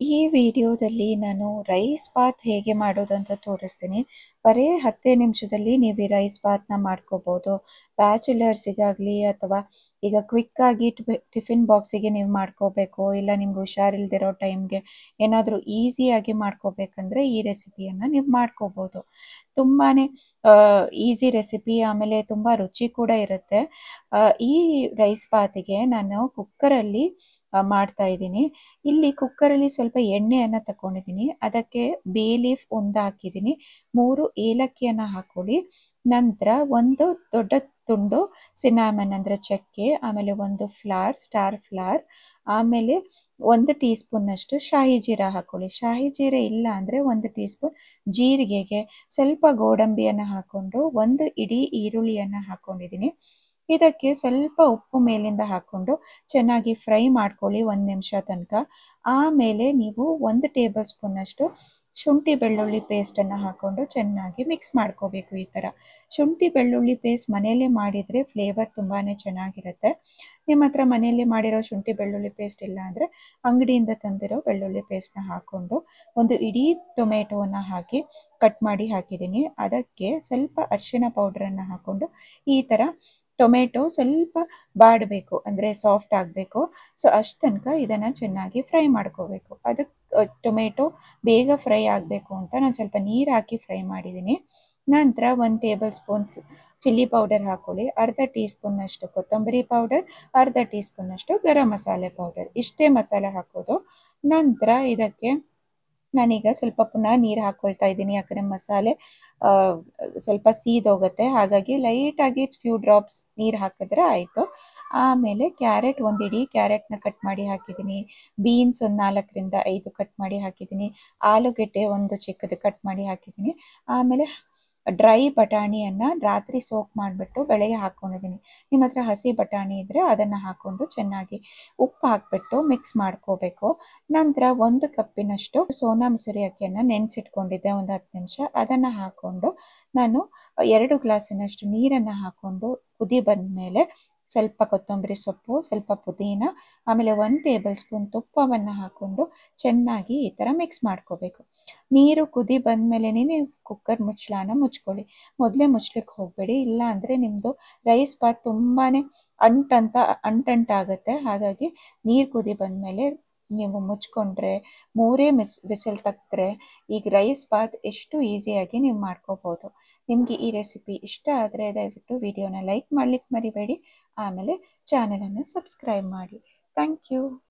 ಈ ವಿಡಿಯೋದಲ್ಲಿ ನಾನು ರೈಸ್ ಬಾತ್ ಹೇಗೆ ಮಾಡೋದು ಅಂತ ತೋರಿಸ್ತೀನಿ. ಬರೀ 10 ನಿಮಿಷದಲ್ಲಿ ನೀವು ಈ ರೈಸ್ ಬಾತ್ನ ಮಾಡ್ಕೋಬೋದು. ಬ್ಯಾಚುಲರ್ಸಿಗಾಗಲಿ ಅಥವಾ ಈಗ ಕ್ವಿಕ್ಕಾಗಿ ಟಿಫಿನ್ ಬಾಕ್ಸಿಗೆ ನೀವು ಮಾಡ್ಕೋಬೇಕು, ಇಲ್ಲ ನಿಮ್ಗೆ ಹುಷಾರಿಲ್ದಿರೋ ಟೈಮ್ಗೆ ಏನಾದರೂ ಈಸಿಯಾಗಿ ಮಾಡ್ಕೋಬೇಕಂದ್ರೆ ಈ ರೆಸಿಪಿಯನ್ನು ನೀವು ಮಾಡ್ಕೋಬೋದು. ತುಂಬಾ ಈಸಿ ರೆಸಿಪಿ, ಆಮೇಲೆ ತುಂಬ ರುಚಿ ಕೂಡ ಇರುತ್ತೆ. ಈ ರೈಸ್ ಬಾತಿಗೆ ನಾನು ಕುಕ್ಕರಲ್ಲಿ ಮಾಡ್ತಾ ಇದ್ದೀನಿ. ಇಲ್ಲಿ ಕುಕ್ಕರಲ್ಲಿ ಸ್ವಲ್ಪ ಎಣ್ಣೆಯನ್ನು ತಗೊಂಡಿದ್ದೀನಿ. ಅದಕ್ಕೆ ಬೇ ಲೀಫ್ ಒಂದು ಹಾಕಿದ್ದೀನಿ, 3 ಏಲಕ್ಕಿಯನ್ನು ಹಾಕೊಳ್ಳಿ. ನಂತರ ಒಂದು ದೊಡ್ಡ ತುಂಡು ಸಿನಾಮನ್ ಅಂದರೆ ಚಕ್ಕೆ, ಆಮೇಲೆ ಒಂದು ಸ್ಟಾರ್ ಫ್ಲವರ್, ಆಮೇಲೆ 1 ಟೀ ಸ್ಪೂನ್ನಷ್ಟು ಶಾಹಿ ಜೀರಾ ಹಾಕೊಳ್ಳಿ. ಶಾಹಿ ಜೀರಾ ಇಲ್ಲ ಅಂದರೆ 1 ಟೀ ಸ್ಪೂನ್ ಜೀರಿಗೆಗೆ ಸ್ವಲ್ಪ ಗೋಡಂಬಿಯನ್ನು ಹಾಕ್ಕೊಂಡು 1 ಇಡೀ ಈರುಳ್ಳಿಯನ್ನು ಹಾಕ್ಕೊಂಡಿದ್ದೀನಿ. ಇದಕ್ಕೆ ಸ್ವಲ್ಪ ಉಪ್ಪು ಮೇಲಿಂದ ಹಾಕ್ಕೊಂಡು ಚೆನ್ನಾಗಿ ಫ್ರೈ ಮಾಡ್ಕೊಳ್ಳಿ 1 ನಿಮಿಷ ತನಕ. ಆಮೇಲೆ ನೀವು 1 ಟೇಬಲ್ ಸ್ಪೂನ್ನಷ್ಟು ಶುಂಠಿ ಬೆಳ್ಳುಳ್ಳಿ ಪೇಸ್ಟನ್ನು ಹಾಕ್ಕೊಂಡು ಚೆನ್ನಾಗಿ ಮಿಕ್ಸ್ ಮಾಡ್ಕೋಬೇಕು. ಈ ಥರ ಶುಂಠಿ ಬೆಳ್ಳುಳ್ಳಿ ಪೇಸ್ಟ್ ಮನೆಯಲ್ಲೇ ಮಾಡಿದರೆ ಫ್ಲೇವರ್ ತುಂಬಾ ಚೆನ್ನಾಗಿರುತ್ತೆ. ನಿಮ್ಮ ಹತ್ರ ಮನೆಯಲ್ಲೇ ಮಾಡಿರೋ ಶುಂಠಿ ಬೆಳ್ಳುಳ್ಳಿ ಪೇಸ್ಟ್ ಇಲ್ಲ ಅಂದರೆ ಅಂಗಡಿಯಿಂದ ತಂದಿರೋ ಬೆಳ್ಳುಳ್ಳಿ ಪೇಸ್ಟ್ನ ಹಾಕ್ಕೊಂಡು 1 ಇಡೀ ಟೊಮೆಟೊವನ್ನು ಹಾಕಿ ಕಟ್ ಮಾಡಿ ಹಾಕಿದ್ದೀನಿ. ಅದಕ್ಕೆ ಸ್ವಲ್ಪ ಅರಿಶಿಣ ಪೌಡ್ರನ್ನು ಹಾಕ್ಕೊಂಡು ಈ ಥರ ಟೊಮೆಟೊ ಸ್ವಲ್ಪ ಬಾಡಬೇಕು, ಅಂದರೆ ಸಾಫ್ಟ್ ಆಗಬೇಕು. ಸೊ ಅಷ್ಟು ತನಕ ಇದನ್ನು ಚೆನ್ನಾಗಿ ಫ್ರೈ ಮಾಡ್ಕೋಬೇಕು. ಅದಕ್ಕೆ ಟೊಮೆಟೊ ಬೇಗ ಫ್ರೈ ಆಗಬೇಕು ಅಂತ ನಾನು ಸ್ವಲ್ಪ ನೀರು ಹಾಕಿ ಫ್ರೈ ಮಾಡಿದ್ದೀನಿ. ನಂತರ 1 ಟೇಬಲ್ ಸ್ಪೂನ್ ಚಿಲ್ಲಿ ಪೌಡರ್ ಹಾಕೊಳ್ಳಿ, ಅರ್ಧ ಟೀ ಸ್ಪೂನ್ನಷ್ಟು ಕೊತ್ತಂಬರಿ ಪೌಡರ್, ಅರ್ಧ ಟೀ ಸ್ಪೂನ್ನಷ್ಟು ಗರಂ ಮಸಾಲೆ ಪೌಡರ್, ಇಷ್ಟೇ ಮಸಾಲೆ ಹಾಕೋದು. ನಂತರ ಇದಕ್ಕೆ ನಾನೀಗ ಸ್ವಲ್ಪ ಪುನಃ ನೀರು ಹಾಕ್ಕೊಳ್ತಾ ಇದ್ದೀನಿ, ಯಾಕಂದರೆ ಮಸಾಲೆ ಸ್ವಲ್ಪ ಸೀದೋಗುತ್ತೆ. ಹಾಗಾಗಿ ಲೈಟಾಗಿ ಫ್ಯೂ ಡ್ರಾಪ್ಸ್ ನೀರು ಹಾಕಿದ್ರೆ ಆಯಿತು. ಆಮೇಲೆ ಕ್ಯಾರೆಟ್ 1 ಇಡೀ ಕ್ಯಾರೆಟ್ನ ಕಟ್ ಮಾಡಿ ಹಾಕಿದ್ದೀನಿ. ಬೀನ್ಸ್ ಒಂದು 4ರಿಂದ 5 ಕಟ್ ಮಾಡಿ ಹಾಕಿದ್ದೀನಿ. ಆಲೂಗೆಡ್ಡೆ ಒಂದು ಚಿಕ್ಕದು ಕಟ್ ಮಾಡಿ ಹಾಕಿದ್ದೀನಿ. ಆಮೇಲೆ ಡ್ರೈ ಬಟಾಣಿಯನ್ನು ರಾತ್ರಿ ಸೋಕ್ ಮಾಡಿಬಿಟ್ಟು ಬೆಳಗ್ಗೆ ಹಾಕ್ಕೊಂಡಿದ್ದೀನಿ. ನಿಮ್ಮ ಹತ್ರ ಹಸಿ ಬಟಾಣಿ ಇದ್ದರೆ ಅದನ್ನು ಹಾಕ್ಕೊಂಡು ಚೆನ್ನಾಗಿ ಉಪ್ಪು ಹಾಕಿಬಿಟ್ಟು ಮಿಕ್ಸ್ ಮಾಡ್ಕೋಬೇಕು. ನಂತರ 1 ಕಪ್ಪಿನಷ್ಟು ಸೋನಾ ಮಸೂರಿ ಅಕ್ಕಿಯನ್ನು ನೆನೆಸಿಟ್ಕೊಂಡಿದ್ದೆ ಒಂದು 10 ನಿಮಿಷ. ಅದನ್ನು ಹಾಕ್ಕೊಂಡು ನಾನು 2 ಗ್ಲಾಸಿನಷ್ಟು ನೀರನ್ನು ಹಾಕ್ಕೊಂಡು ಕುದಿ ಬಂದ ಮೇಲೆ ಸ್ವಲ್ಪ ಕೊತ್ತಂಬರಿ ಸೊಪ್ಪು, ಸ್ವಲ್ಪ ಪುದೀನ, ಆಮೇಲೆ 1 ಟೇಬಲ್ ಸ್ಪೂನ್ ತುಪ್ಪವನ್ನು ಹಾಕ್ಕೊಂಡು ಚೆನ್ನಾಗಿ ಈ ಥರ ಮಿಕ್ಸ್ ಮಾಡ್ಕೋಬೇಕು. ನೀರು ಕುದಿ ಬಂದಮೇಲೆ ನೀವು ಕುಕ್ಕರ್ ಮುಚ್ಚಳನ ಮೊದಲೇ ಮುಚ್ಚಲಿಕ್ಕೆ ಹೋಗಬೇಡಿ, ಇಲ್ಲ ಅಂದರೆ ನಿಮ್ಮದು ರೈಸ್ ಬಾತ್ ತುಂಬಾ ಅಂಟಂಟಾಗುತ್ತೆ. ಹಾಗಾಗಿ ನೀರು ಕುದಿ ಬಂದಮೇಲೆ ನೀವು ಮುಚ್ಕೊಂಡ್ರೆ 3 ವಿಸಿಲ್ ತೆಗೆದ್ರೆ ಈಗ ರೈಸ್ ಬಾತ್ ಎಷ್ಟು ಈಸಿಯಾಗಿ ನೀವು ಮಾಡ್ಕೋಬೋದು. ನಿಮಗೆ ಈ ರೆಸಿಪಿ ಇಷ್ಟ ಆದರೆ ದಯವಿಟ್ಟು ವಿಡಿಯೋನ ಲೈಕ್ ಮಾಡಲಿಕ್ಕೆ ಮರಿಬೇಡಿ, ಆಮೇಲೆ ಚಾನಲನ್ನು ಸಬ್ಸ್ಕ್ರೈಬ್ ಮಾಡಿ. Thank you.